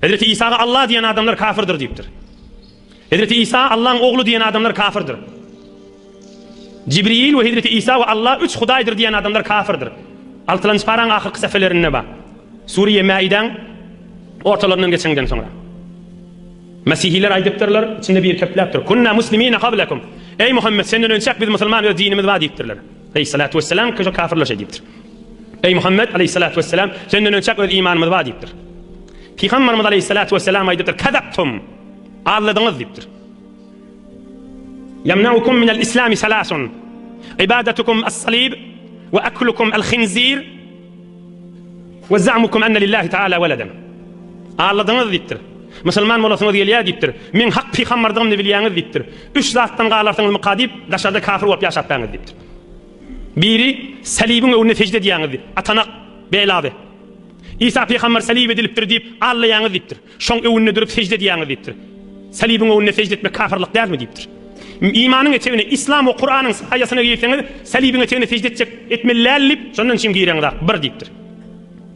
Hazreti İsa'ga Allah diyen adamlar kafirdir deyiptir. Hazreti İsa Allah'ın oğlu diyen adamlar kafirdir. Cibril ve Hazreti İsa ve Allah üç Hudaydır diyen adamlar kafirdir. Altıncı paran ahirki seferlerine bak. Suriye Maiden ortalarından geçenden sonra. Mesihliler aydıptırlar, içinde bir köpleptir. Kunna muslimine qablakum. Ey Muhammed senden önce biz Müslüman ve dinimiz var deyiptirler. Aleyhissalatu vesselam köşe kafirler şey deyiptir. Ey Muhammed aleyhissalatu vesselam senden önce biz imanımız var deyiptir. Peygamberimiz aleyhissalatu vesselam aydıptır. Kadaptum. Ağladınız deyiptir. Yemnaukum minel islami salasun. İbadetukum as-salib ve aklukum el-khinzir ve za'mukum enne lillahi teala veleden. Ağladınız deyiptir. Müslüman olasınız diye deyiptir. Men hak peygamberdigimni bilýäňiz deyiptir. Üç zatdan galarsyňyz mukadip daşarda kafir bolup ýaşapmaňyz deyiptir. Biri salibin önüne secde diýäňiz. Atanak belawy. İsa peygamber salib edilipdir deyip allaýaňyz deyiptir. Şoň önüne durup secde diýäňiz deyiptir. Salibin önüne secde etmek kafirlik dälmi deyiptir. İmanın eteğine, İslam ve Kur'an'ın sayasına girseniz, salibin eteğine secde etmelilip, şondan çim giýeňiz bir deyiptir.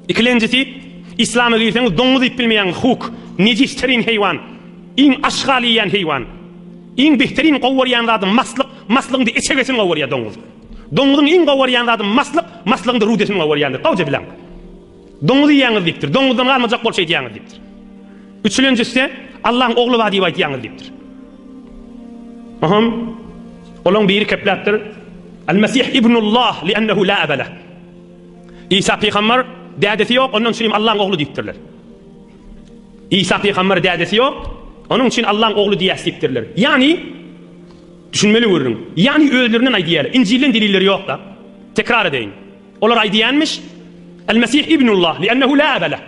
İkincisi, İslam'a girseniz doňuz deyip bilmeýän huk, nejisterin heywan, iň aşgaliýän heywan, iň behterin gowwarýan zady maslygyňdy içegesin gowwarýar doňuz. Doňuzyň iň gowwarýan zady maslygyňdy rudesin gowwarýandyr. Gawja bilen. Doňuzy ýaňyz deyipdir. Doňuzdan galmajak bol şey diýäňiz deyipdir. Üçüncüsü Allah'ın oğlu var diýip aýtýaňyz deyipdir. Aham, olan biri kepläpdir. El-Mesih ibnullah li'annehu la abala. İsa peygamber dädesi ýok, onun üçin Allah'ın oğlu diýipdirler. İsa peygamber dädesi ýok, onun üçin Allah'ın oğlu diýäsipdirler. Yani düşünmeli görürüm. Yani özlerinden aýdýarlar. İncilin delilleri ýok da. Tekrar edeýin. Olar aýdýanmış. El-Mesih ibnullah li'annehu la abala.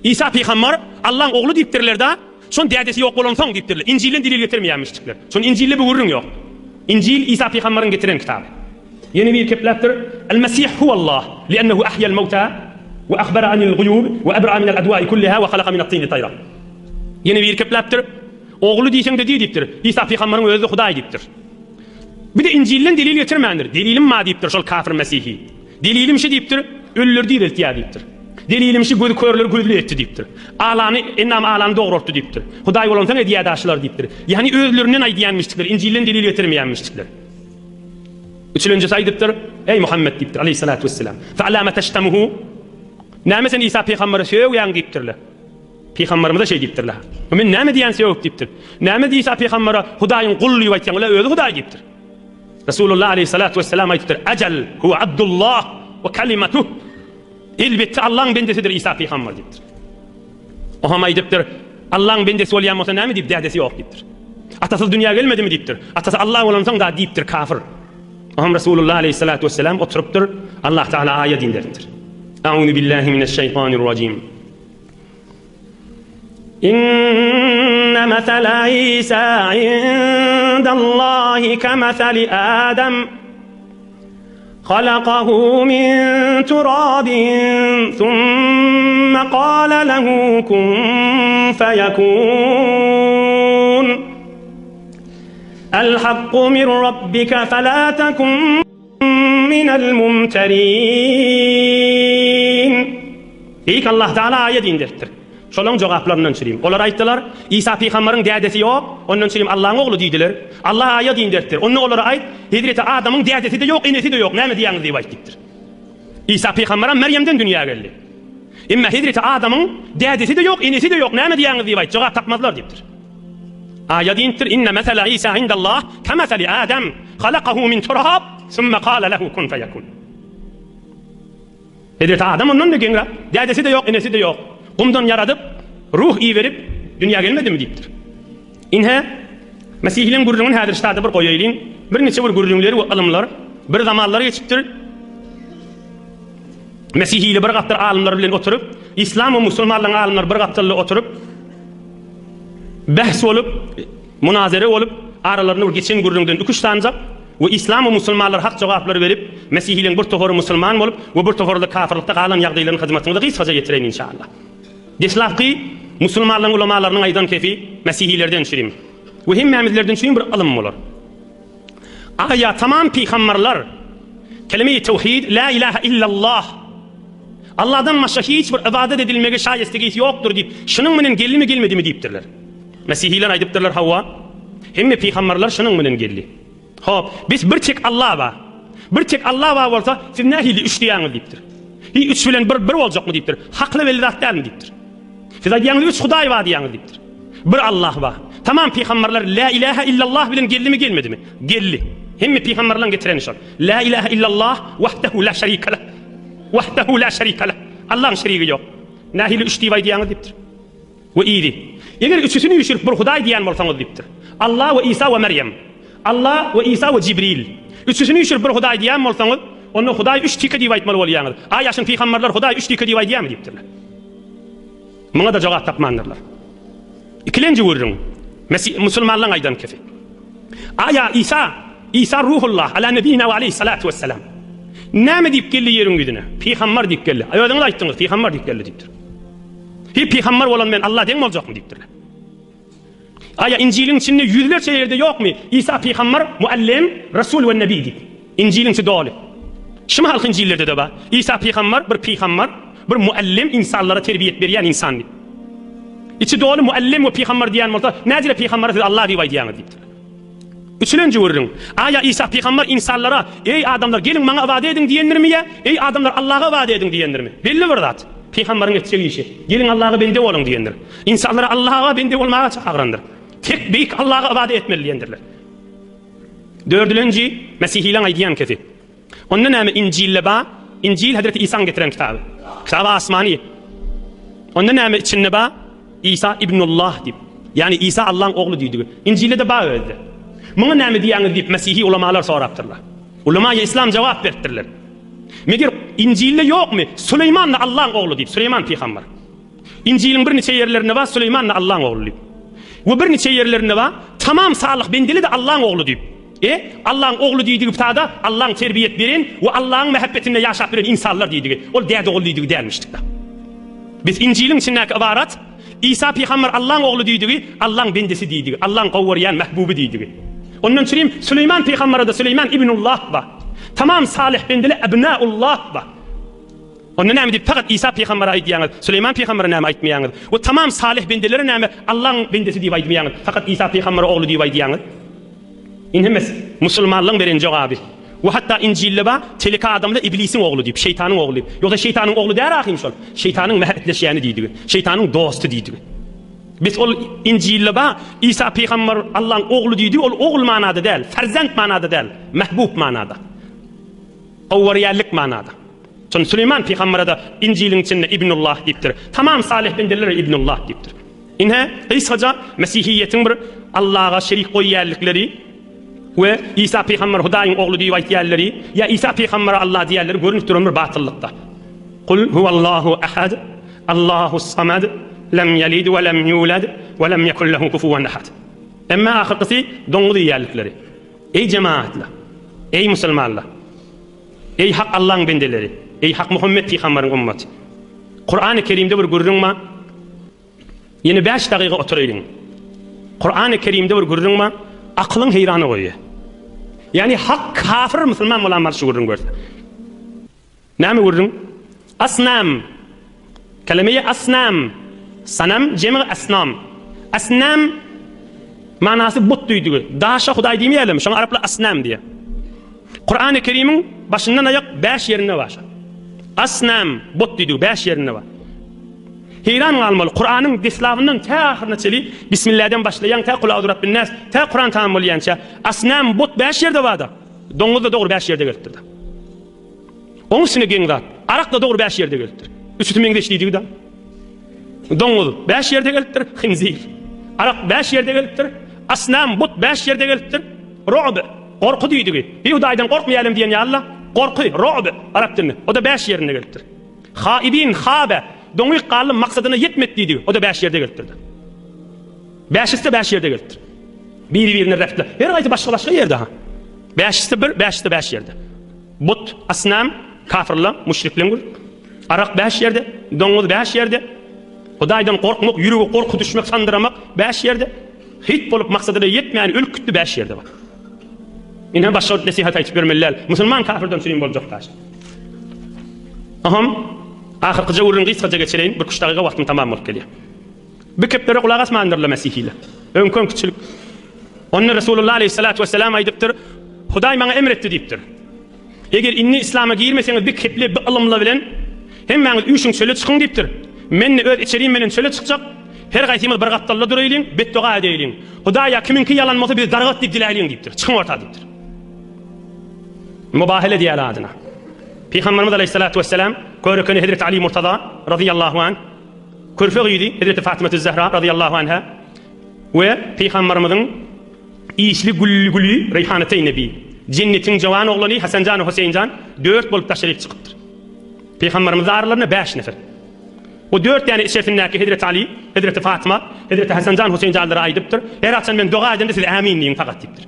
İsa peygamber Allah'ın oğlu diýipdirler da. Şon dädesi ýok bolan soň diýipdirler. İncilin delil getirmeýänmiştikler. Şon İncilde bu görürüm ýok. İncil İsa peygamberiň getiren kitabı. Yeni bir kepläpdir. El-Mesih huvallah li'annehu ahya'l mawta ve akhbara anil guyub ve abra minel adwa'i kullaha ve halaka minat tini tayra. Yeni bir kepläpdir. Oğlu diýseň de diýipdir. İsa peygamberiň özü Hudaý diýipdir. Bir de İncilden delil getirmeýändir. Delilim ma diýipdir şol kafir Mesihi. Delilim şu diýipdir. Ölüler diriltýär diýipdir. Delilim şu göz körler gözlü etdi diýipdir. Alany enam alany dogrotdy diýipdir. Hudaý bolansaň edýädaşlar diýipdir. Yani özlerinden aýdýanmışdyklar. İncilden delil getirmeýänmişdikler. Üçüncüsü aýdypdyr. Ey Muhammed diýipdir aleyhissalatu vesselam. Fa alama tashtamuhu. Näme sen İsa peýgamberi söýýän diýipdirler. Peygamberimize şey diýipdirler. Men näme diýen söýüp diýipdir. Näme diýse İsa peýgamberi Hudaýyň gully diýipdir. Özü Hudaý diýipdir. Resulullah aleyhissalatu vesselam aýtdypdyr. Ajal huwa Abdullah ve kalimatuh. Elbette Allah'ın bendesidir İsa peygamber diýipdir. O ham aýdypdyr. Allah'ın bendesi bolýan bolsa näme diýip dädesi ýok diýipdir. Atasy dünýäge gelmedimi diýipdir. Atasy Allah bolansaň da diýipdir kafir. O ham Resulullah aleyhissalatu vesselam oturupdyr. Allah Taala aýat indiripdir. Euzu billahi mineşşeytanirracim. İnne mesele İsa indallahi kemeseli Adem. خلقه من تراب ثم قال له كن فيكون الحق من ربك فلا تكن من الممترين. İlk Allah Teala ayet indirttir. Şolun cevaplarından çürüyüm. Olar aýtdylar, İsa peýgamberiň dädesi ýok, ondan çürüyüm Allah'ın oğlu diýdiler. Allah ayet indirttir. Onu olara aýt, Hazreti Adam'ın dädesi de ýok, enesi de ýok. Näme diýäňiz diýip aýtdypdyr. İsa peýgamber Meryemden dünýäge geldi. Emma Hazreti Adam'ın dädesi de ýok, enesi de ýok. Näme diýäňiz diýip aýt, jogap tapmazlar diýipdir. Ayet indir, inne mesele İsa indallah kemeseli Adem, halaqahu min turab, thumma qala lehu kun feyekun. Hazreti Adam ondan da geňra, dädesi de ýok, enesi de ýok. Kumdan yaradıp, ruh iyi verip, dünya gelmedi mi deyipdir. İnhe, Mesihliğin gurrunun hadir ştadı bir koyaylin, bir neçe bir gurrunları ve alımlar, bir zamanları geçiptir. Mesihili bir gattar alimler bilen oturup, İslam ve Müslümanların alimler bir gattarlı oturup, bahs olup, münazere olup, aralarını geçen gurrundan ukuşlanacak ve İslam ve Müslümanlar hak cevapları verip, Mesihliğin bir tohoru Müslüman olup, ve bir tohoru da kafirlikte kalan yağdayların hizmetinde gıysaca getireyin inşallah. Deslafki Müslümanların ulamalarının aydan kefi Mesihlilerden çürüyüm. Ve himmemizlerden çürüyüm bir alım olur. Aya tamam peygamberler kelime-i tevhid, la ilahe illallah. Allah'dan başka hiç bir ibadet edilmege şayestegisi yoktur deyip, şunun menen geldi mi gelmedi mi deyiptirler. Mesihiyler aydıptırlar Havva. Hemme peygamberler şunun menen geldi. Hop, biz bir tek Allah var. Bir tek Allah var olsa siz nahili üç diýäňiz deyipdir. Üç bilen bir boljakmy deyipdir. Hakly we zat dälmi deyipdir. Siz aýdýaňyz üç Hudaý var diýäňiz deyipdir. Bir Allah var. Tamam peygamberler la ilahe illallah bilen geldi mi gelmedi mi? Geldi. Hemme peygamberler getiren şol. La ilahe illallah vahdehu la şerike leh. Vahdehu la şerike leh. Allah'ın şeriki yok. Nahili üç diýäňiz deyipdir. Ve iyidi. Eger üçüsünü üşürüp bir Hudaý diýen bolsaňyz deyipdir. Allah ve İsa ve Meryem. Allah ve İsa ve Cibril. Üçüsünü üşürüp bir Hudaý diýen bolsaňyz, onu Hudaý üç tike diýip aýtmaly bolýaňyz. Aýaşyň peygamberler Hudaý üç tike diýip aýdýarmy diýipdirler. Muňa da jogap tapmandylar. İkilenji görüň. Musulmanlaryň aýdan kefi. Aya İsa ruhullah ala nebiyina ve aleyhissalatu vesselam. Näme diýip geldi ýeriň güdüne? Peygamber diýip geldi. Aýadyňyz aýtdyňyz, peygamber diýip geldi diýipdir. Hi peygamber bolan men Allah deň boljakmy diýipdirler. Aya İncil'in içinde yüzlerce yerde yok mu? İsa peygamber, muallim, Resul ve Nebi deyip. İncil'in içinde doğru. Şimdi halk İncil'lerde de var. İsa peygamber, bir muallim, insanlara terbiyet veren insan deyip. İçi doğru muallim ve peygamber diyen olsa, nezile peygamber Allah diye diyen deyiptir. Üçüncü vurun. Aya İsa peygamber insanlara, ey adamlar gelin bana vaade edin diyenler mi ya? Ey adamlar Allah'a vaade edin diyenler mi? Belli bir zat. Peygamberin ettiği işi. Gelin Allah'a bende olun diyenler. İnsanlara Allah'a bende olmaya çağırandır. Tek büyük Allah'a ibadet etmeliyendirler. Dördüncü Mesihiylerin aydiyan kefi. Onun näme İncil'le ba? İncil Hazreti İsa'nın getiren kitabı. Kitabı asmani. Onun näme içinde ba? İsa İbnullah deyip. Yani İsa Allah'ın oğlu diýdi. İncil'de de ba öldü. Muňa näme diýäňiz deyip Mesihi ulamalar sorapdyrlar. Ulama-i İslam cevap beripdirler. Meger İncil'de yok mu? Süleyman da Allah'ın oğlu deyip. Süleyman peygamber. İncil'in bir neçe yerlerinde var Süleyman da Allah'ın oğlu deyip. Ve bir neçe yerlerinde var tamam salih bendeli de Allah'ın oğlu deyip. Allah'ın oğlu diýdiği tada Allah'ın terbiyet veren ve Allah'ın mehabbetinde yaşap veren insanlar diýdiği. Ol däde oğlu diýdiği dermişdik da. Biz İncil'in içindeki ibarat İsa peygamber Allah'ın oğlu diýdiği, Allah'ın bendesi diýdiği, Allah'ın gowuryan mahbubu diýdiği. Ondan sonra Süleyman peygamber de Süleyman ibnullah var. Tamam salih bendeli ebnaullah var. Onun näme diýip fakat İsa peygamber aýdýaňyz, Süleyman peygamber näme aýtmaýaňyz. O tamam salih bendeleri näme Allah'ın bendesi diýip aýdmaýaňyz. Fakat İsa peygamber oğlu diýip aýdýaňyz. İnhemes musulmanlyň beren jogaby. Ve hatta İncil'de ba telika adamda iblisin oğlu deyip, şeytanın oğlu deyip. Yoksa şeytanın oğlu der ahim şol. Şeytanın mehetleşýäni diýdi. Şeytanın dostu diýdi. Biz ol İncil'de ba İsa peygamber Allah'ın oğlu diýdi. Ol oğul manada değil, farzand manada değil, mahbub manada. Gowuryanlyk manada. Son Süleyman peygamber de İncil'in içinde İbnullah deyipdir. Tamam salih bendeler İbnullah deyipdir. İnhe İsa'ca Mesihiyetin bir Allah'a şerik koýýarlykları ve İsa peygamber Hudaýyň oğlu diýip aýtýarlary ya İsa peygamber Allah diýerleri görünüp duran bir batyllıkda. Kul huvallahu ahad, Allahus samad, lem yelid ve lem yulad ve lem yekun lehu kufuwan ahad. Emma ahirkisi doňu diýerlikleri. Ey cemaatler, ey musulmanlar, ey hak Allah'ın bendeleri, ey hak Muhammed peygamberin ümmeti. Kur'an-ı Kerim'de bir görürüňmi? Yeni 5 daqiqa oturaýdyň. Kur'an-ı Kerim'de bir görürüňmi? Akılın heyrany goýýar. Yani hak kafir musulman bolanlar şu görürüň görse. Näme görürüň? Asnam. Kelimeye asnam. Sanam cemi asnam. Asnam manasy but diýdi. Daşa Hudaý diýmeýärmi? Şoňa araplar asnam diýär. Kur'an-ı Kerim'in başından ayak 5 yerine var. Asnam but diýdi 5 yerine var. Heyran kalmalı. Kur'an'ın deslavından ta ahirine çeli Bismillah'dan başlayan ta kul a'udhu rabbin nas ta Kur'an tamam bolýança asnam but 5 yerde vardı. Doňuz da dogry 5 yerde gelipdir. Oň üstüne geňdat. Arak da dogry 5 yerde gelipdir. Üçütü meňde işlýdi da. Doňuz 5 yerde gelipdir. Khinzir. Arak 5 yerde gelipdir. Asnam but 5 yerde gelipdir. Ru'b korku diýdi. Bir Hudaýdan korkmaýalım diýen ya Allah. Korku ru'b Arap dilinde. O da 5 yerinde gelipdir. Haibin khabe doňy galyp maksadyna yetmedi diýdi. O da 5 yerde gelipdirdi. 5'iste 5 yerde gelipdir. Bir-birine refle. Her gaýta başga yerde ha. 5'iste 1, 5'iste 5 yerde. But, asnam, kafirler, müşrikler. Arak 5 yerde, doňuz 5 yerde. Hudaýdan korkmak, ýüregi korku düşmek, sandıramak 5 yerde. Hiç bolup maksadyna yetmeýän ülkütli 5 yerde var. Ine başga nasihat aýtyp bermeliler. Musulman kafirden sürin boljak taş. Aham Ahirki jawrun gysgaja geçireyin, bir kuştagyga wagtym tamam bolup gelýär. Bir kepleri kulak asmandyrlar Mesihile. Öňkön küçülük. Onu Resulullah aleyhissalatu vesselam aýdypdyr. Hudaý maňa emretdi diýipdir. Eger inni İslam'a girmeseňiz bir kepli bir ilmla bilen hemmeňiz üçüň çöle çykyň diýipdir. Menne öz içeriğim menen çöle çykjak. Her gaýtymyz bir gapdalla duraýlyň, betdoga edeýliň. Hudaýa kiminki yalan bolsa biz dargat diýip diläýliň diýipdir. Çykyň orta diýipdir. Mubahele diýär adyna. Peygamberimiz aleyhissalatu vesselam körükeni Hazreti Ali Murtada radıyallahu anh körfegiydi Hazreti Fatıma Zehra radıyallahu anha ve Peygamberimizin işli gülli reyhanete nebi cennetin cavan oğlanı Hasancan Hüseyincan 4 bolup taşryp çykypdyr. Peygamberimiz aralarına 5 nefer. O 4 yani içerisindeki Hazreti Ali, Hazreti Fatıma, Hazreti Hasancan Hüseyincanlara aýdypdyr. Her akşam men dua edende siz amin diýin fakat diýipdir.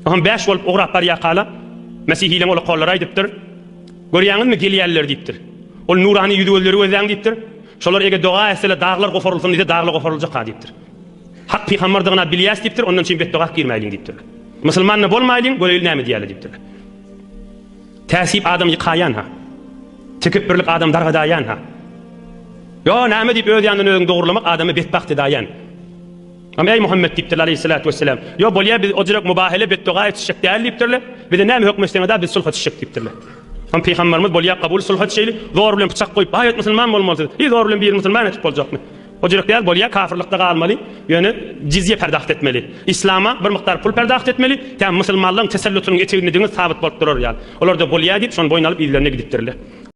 Ohan 5 bolup ograp barya kala Mesihile ol kollara aýdypdyr. Görýäňizmi gelýärler diýipdir. Ol nurani ýüzleri özäň diýipdir. Şolar ege doga esele dağlar goforulsun diýse dağlar goforuljak diýipdir. Hak peýgamberdigine bilýäs diýipdir, ondan çyn bet doga girmäýliň diýipdir. Musulmanna bolmaýlyň, göreýil näme diýýärler diýipdir. Täsip adam ýykaýan ha. Tekebbürlik adam dargadaýan ha. Yo näme diýip öz ýandan özüň dogurlamak adamy betbaht edaýan. Ama ey Muhammed diýipdir aleyhissalatu vesselam. Yo bolýar biz ojrak mubahele bet doga etişek däl diýipdirler. Bir de näme hökm etseňe da biz sulh etişek diýipdirler. Ham Peygamberimiz bolýar kabul sulh etişeli, zor bilen bıçak goýup, "Haýat musulman bolmaly." Zor bilen bir musulman etip boljakmy? Ojrak däl bolýar kafirlikde galmaly, ýöne jizye perdaht etmeli. İslama bir miktar pul perdaht etmeli, täm musulmanlygyň tesellutynyň etegini diňiz sabit bolup durar ýaly. Olar da bolýar diýip şonu boyun alyp ýerlerine gidipdirler.